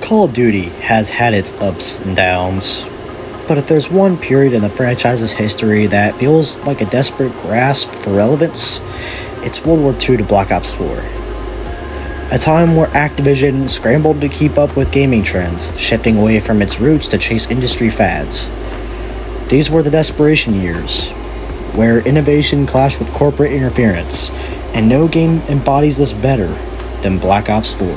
Call of Duty has had its ups and downs, but if there's one period in the franchise's history that feels like a desperate grasp for relevance, it's World War II to Black Ops 4. A time where Activision scrambled to keep up with gaming trends, shifting away from its roots to chase industry fads. These were the desperation years, where innovation clashed with corporate interference, and no game embodies this better than Black Ops 4.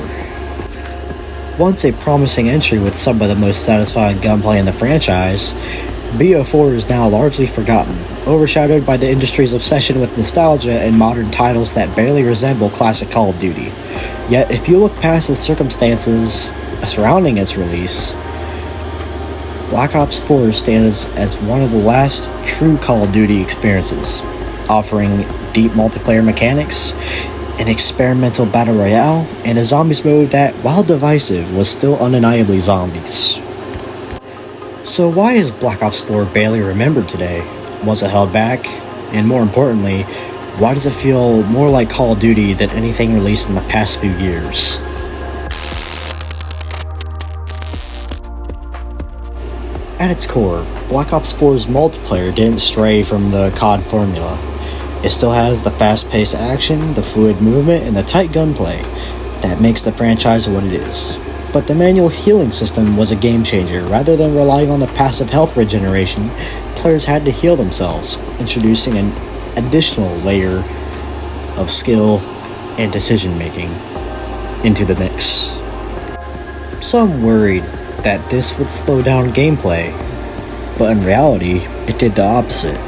Once a promising entry with some of the most satisfying gunplay in the franchise, BO4 is now largely forgotten, overshadowed by the industry's obsession with nostalgia and modern titles that barely resemble classic Call of Duty. Yet, if you look past the circumstances surrounding its release, Black Ops 4 stands as one of the last true Call of Duty experiences, offering deep multiplayer mechanics, an experimental battle royale, and a zombies mode that, while divisive, was still undeniably zombies. So why is Black Ops 4 barely remembered today? Was it held back? And more importantly, why does it feel more like Call of Duty than anything released in the past few years? At its core, Black Ops 4's multiplayer didn't stray from the COD formula. It still has the fast-paced action, the fluid movement, and the tight gunplay that makes the franchise what it is. But the manual healing system was a game-changer. Rather than relying on the passive health regeneration, players had to heal themselves, introducing an additional layer of skill and decision-making into the mix. Some worried that this would slow down gameplay, but in reality, it did the opposite.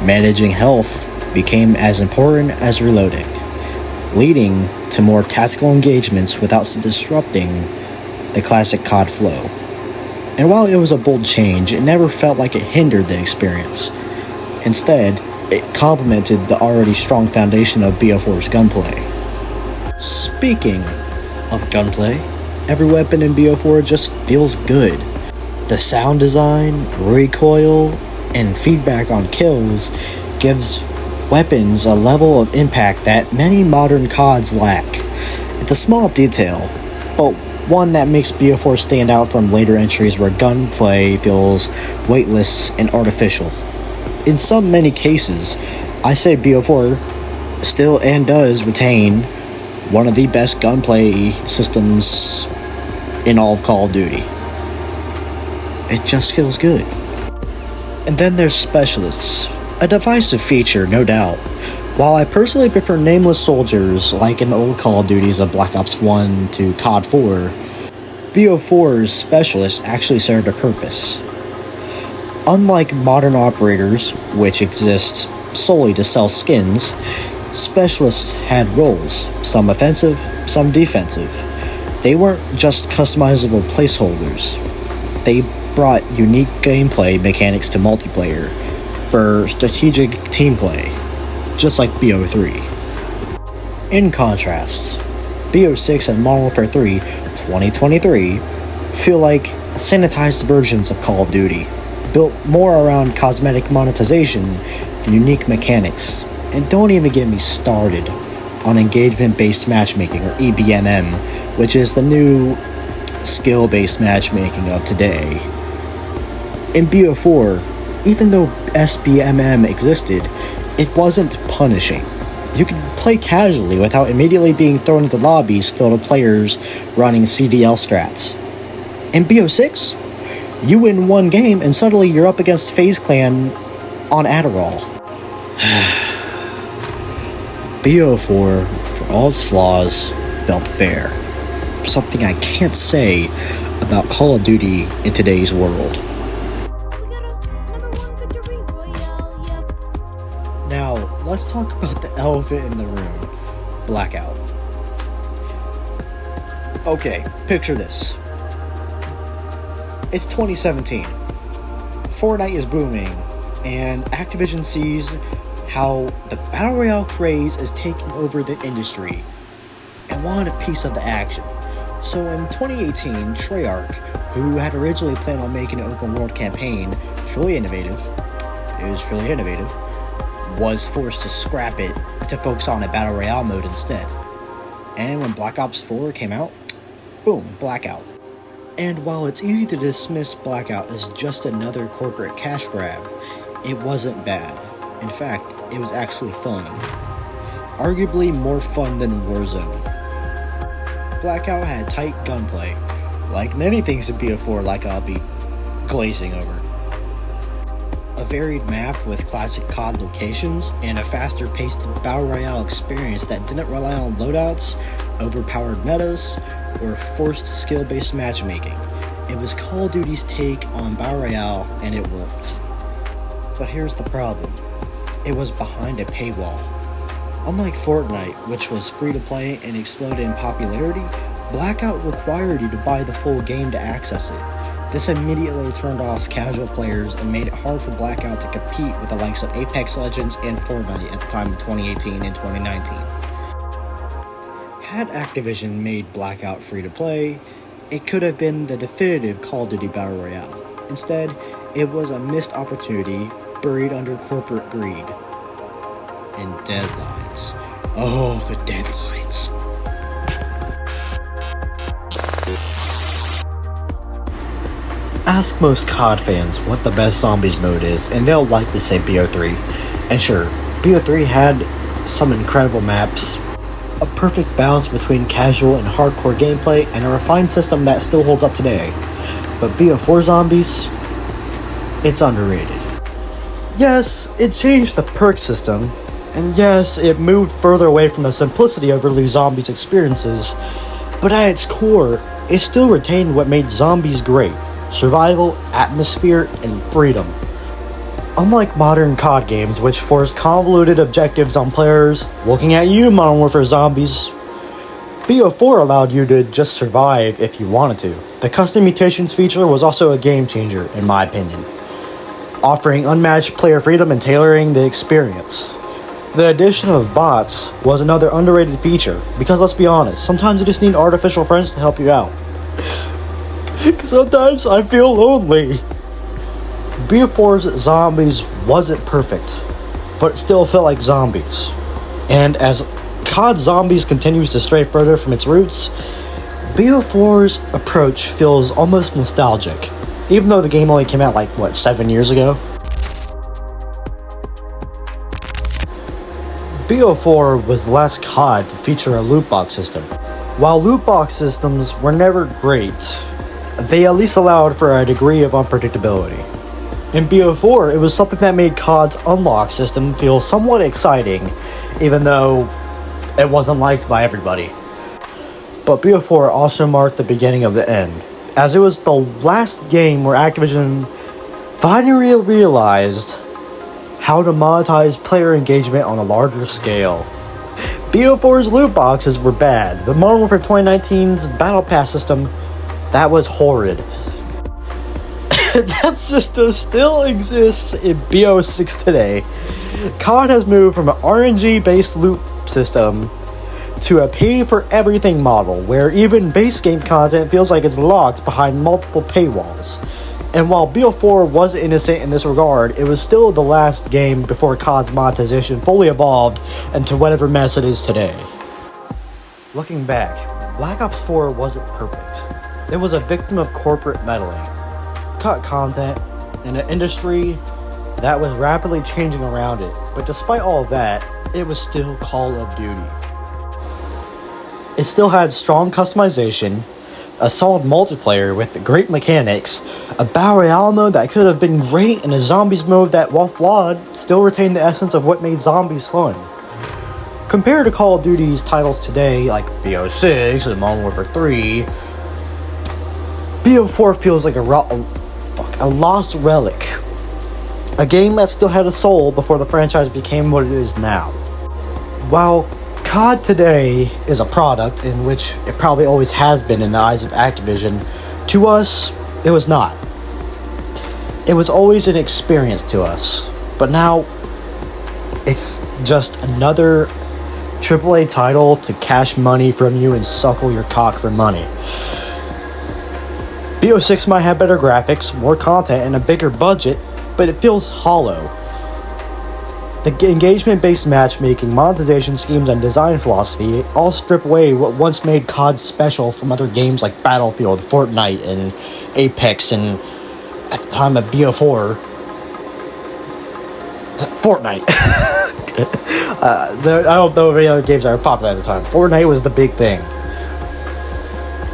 Managing health became as important as reloading, leading to more tactical engagements without disrupting the classic COD flow. And while it was a bold change, it never felt like it hindered the experience. Instead, it complemented the already strong foundation of BO4's gunplay. Speaking of gunplay, every weapon in BO4 just feels good. The sound design, recoil, and feedback on kills gives weapons a level of impact that many modern CODs lack. It's a small detail, but one that makes BO4 stand out from later entries where gunplay feels weightless and artificial. In many cases, I say BO4 still and does retain one of the best gunplay systems in all of Call of Duty. It just feels good. And then there's specialists, a divisive feature, no doubt. While I personally prefer nameless soldiers, like in the old Call of Duties of Black Ops 1 to COD 4, BO4's specialists actually served a purpose. Unlike modern operators, which exist solely to sell skins, specialists had roles, some offensive, some defensive. They weren't just customizable placeholders. They brought unique gameplay mechanics to multiplayer for strategic team play, just like BO3. In contrast, BO6 and Modern Warfare 3 2023 feel like sanitized versions of Call of Duty, built more around cosmetic monetization than unique mechanics. And don't even get me started on engagement-based matchmaking, or EBMM, which is the new skill-based matchmaking of today. In BO4, even though SBMM existed, it wasn't punishing. You could play casually without immediately being thrown into lobbies filled with players running CDL strats. In BO6, you win one game and suddenly you're up against FaZe Clan on Adderall. BO4, for all its flaws, felt fair. Something I can't say about Call of Duty in today's world. Now, let's talk about the elephant in the room, Blackout. Okay, picture this. It's 2017. Fortnite is booming, and Activision sees how the Battle Royale craze is taking over the industry and wanted a piece of the action. So in 2018, Treyarch, who had originally planned on making an open world campaign truly innovative, was forced to scrap it to focus on a Battle Royale mode instead. And when Black Ops 4 came out, boom, Blackout. And while it's easy to dismiss Blackout as just another corporate cash grab, it wasn't bad. In fact, it was actually fun. Arguably more fun than Warzone. Blackout had tight gunplay, like many things in BO4 like I'll be glazing over. A varied map with classic COD locations, and a faster paced battle royale experience that didn't rely on loadouts, overpowered metas, or forced skill-based matchmaking. It was Call of Duty's take on battle royale, and it worked. But here's the problem. It was behind a paywall. Unlike Fortnite, which was free to play and exploded in popularity, Blackout required you to buy the full game to access it. This immediately turned off casual players and made it hard for Blackout to compete with the likes of Apex Legends and Fortnite at the time of 2018 and 2019. Had Activision made Blackout free to play, it could have been the definitive Call of Duty Battle Royale. Instead, it was a missed opportunity buried under corporate greed. And deadlines. Oh, the deadlines. Ask most COD fans what the best zombies mode is, and they'll likely say BO3. And sure, BO3 had some incredible maps, a perfect balance between casual and hardcore gameplay, and a refined system that still holds up today. But BO4 zombies, it's underrated. Yes, it changed the perk system, and yes, it moved further away from the simplicity of early zombies experiences, but at its core, it still retained what made zombies great: survival, atmosphere, and freedom. Unlike modern COD games, which force convoluted objectives on players, looking at you, Modern Warfare zombies, BO4 allowed you to just survive if you wanted to. The custom mutations feature was also a game changer, in my opinion, offering unmatched player freedom and tailoring the experience. The addition of bots was another underrated feature, because let's be honest, sometimes you just need artificial friends to help you out. Sometimes I feel lonely. BO4's zombies wasn't perfect, but it still felt like zombies. And as COD Zombies continues to stray further from its roots, BO4's approach feels almost nostalgic, even though the game only came out 7 years ago? BO4 was the last COD to feature a loot box system. While loot box systems were never great, they at least allowed for a degree of unpredictability. In BO4, it was something that made COD's unlock system feel somewhat exciting, even though it wasn't liked by everybody. But BO4 also marked the beginning of the end, as it was the last game where Activision finally realized how to monetize player engagement on a larger scale. BO4's loot boxes were bad, but Modern Warfare 2019's Battle Pass system, that was horrid. That system still exists in BO6 today. COD has moved from an RNG-based loot system to a pay-for-everything model, where even base game content feels like it's locked behind multiple paywalls. And while BO4 was innocent in this regard, it was still the last game before COD's monetization fully evolved into whatever mess it is today. Looking back, Black Ops 4 wasn't perfect. It was a victim of corporate meddling, cut content, in an industry that was rapidly changing around it. But despite all of that, it was still Call of Duty. It still had strong customization, a solid multiplayer with great mechanics, a battle royale mode that could have been great, and a zombies mode that, while flawed, still retained the essence of what made zombies fun. Compared to Call of Duty's titles today, like BO6 and Modern Warfare 3, BO4 feels like a lost relic. A game that still had a soul before the franchise became what it is now. While COD today is a product in which it probably always has been in the eyes of Activision, to us, it was not. It was always an experience to us, but now it's just another AAA title to cash money from you and suckle your cock for money. BO6 might have better graphics, more content, and a bigger budget, but it feels hollow. The engagement-based matchmaking, monetization schemes, and design philosophy all strip away what once made COD special from other games like Battlefield, Fortnite, and Apex, and at the time of BO4, Fortnite. I don't know of any other games that were popular at the time. Fortnite was the big thing.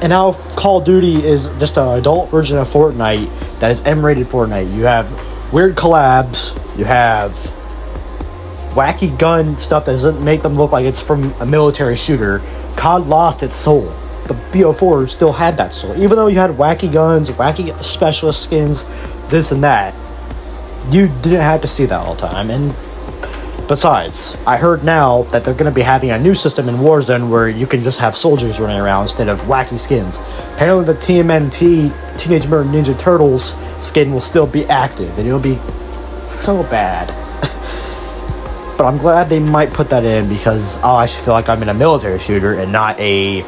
And now Call of Duty is just an adult version of Fortnite that is M-rated Fortnite. You have weird collabs, you have wacky gun stuff that doesn't make them look like it's from a military shooter. COD lost its soul. The BO4 still had that soul. Even though you had wacky guns, wacky specialist skins, this and that, you didn't have to see that all the time. And besides, I heard now that they're going to be having a new system in Warzone where you can just have soldiers running around instead of wacky skins. Apparently the TMNT, Teenage Mutant Ninja Turtles skin will still be active, and it'll be so bad. But I'm glad they might put that in because I'll actually feel like I'm in a military shooter and not a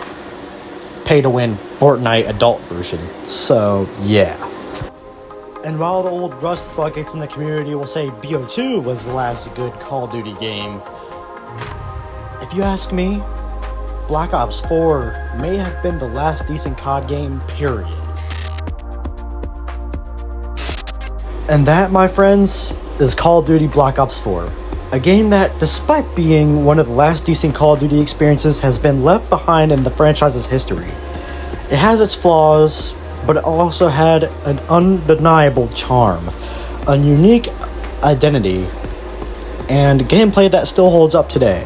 pay-to-win Fortnite adult version. So, yeah. And while the old rust buckets in the community will say BO2 was the last good Call of Duty game, if you ask me, Black Ops 4 may have been the last decent COD game, period. And that, my friends, is Call of Duty Black Ops 4. A game that, despite being one of the last decent Call of Duty experiences, has been left behind in the franchise's history. It has its flaws, but it also had an undeniable charm, a unique identity, and gameplay that still holds up today.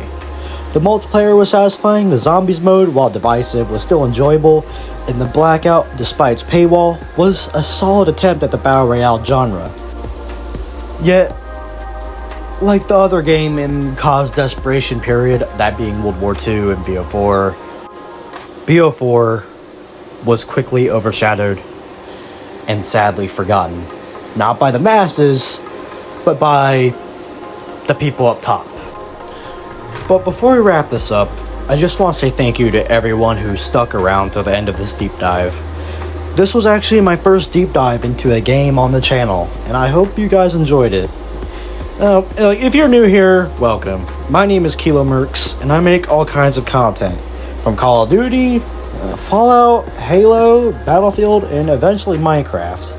The multiplayer was satisfying, the zombies mode, while divisive, was still enjoyable, and the Blackout, despite its paywall, was a solid attempt at the battle royale genre. Yet, like the other game in COD's desperation period, that being World War II and BO4 was quickly overshadowed and sadly forgotten. Not by the masses, but by the people up top. But before we wrap this up, I just want to say thank you to everyone who stuck around to the end of this deep dive. This was actually my first deep dive into a game on the channel, and I hope you guys enjoyed it. If you're new here, welcome. My name is Kilo Mercs, and I make all kinds of content, from Call of Duty, Fallout, Halo, Battlefield, and eventually Minecraft.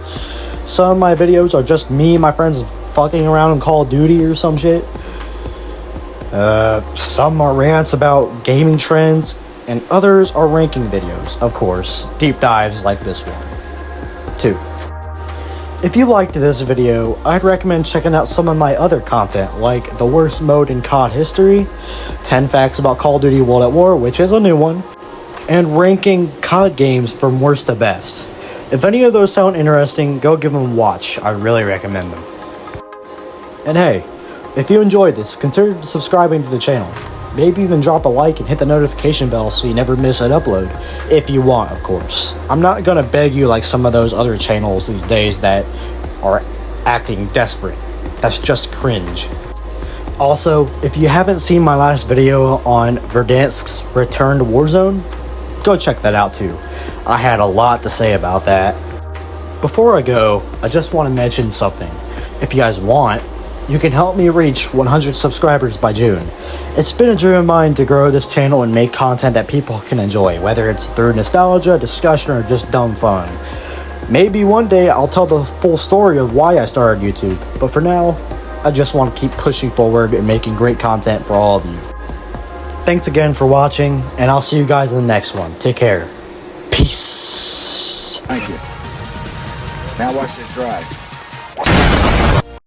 Some of my videos are just me and my friends fucking around in Call of Duty or some shit. Some are rants about gaming trends, and others are ranking videos, of course, deep dives like this one, too. If you liked this video, I'd recommend checking out some of my other content, like the worst mode in COD history, 10 facts about Call of Duty World at War, which is a new one, and ranking COD games from worst to best. If any of those sound interesting, go give them a watch. I really recommend them. And hey, if you enjoyed this, consider subscribing to the channel. Maybe even drop a like and hit the notification bell so you never miss an upload. If you want, of course. I'm not gonna beg you like some of those other channels these days that are acting desperate. That's just cringe. Also, if you haven't seen my last video on Verdansk's Return to Warzone, go check that out too. I had a lot to say about that. Before I go, I just want to mention something. If you guys want, you can help me reach 100 subscribers by June. It's been a dream of mine to grow this channel and make content that people can enjoy, whether it's through nostalgia, discussion, or just dumb fun. Maybe one day I'll tell the full story of why I started YouTube, but for now, I just want to keep pushing forward and making great content for all of you. Thanks again for watching, and I'll see you guys in the next one. Take care. Peace. Thank you. Now watch this drive.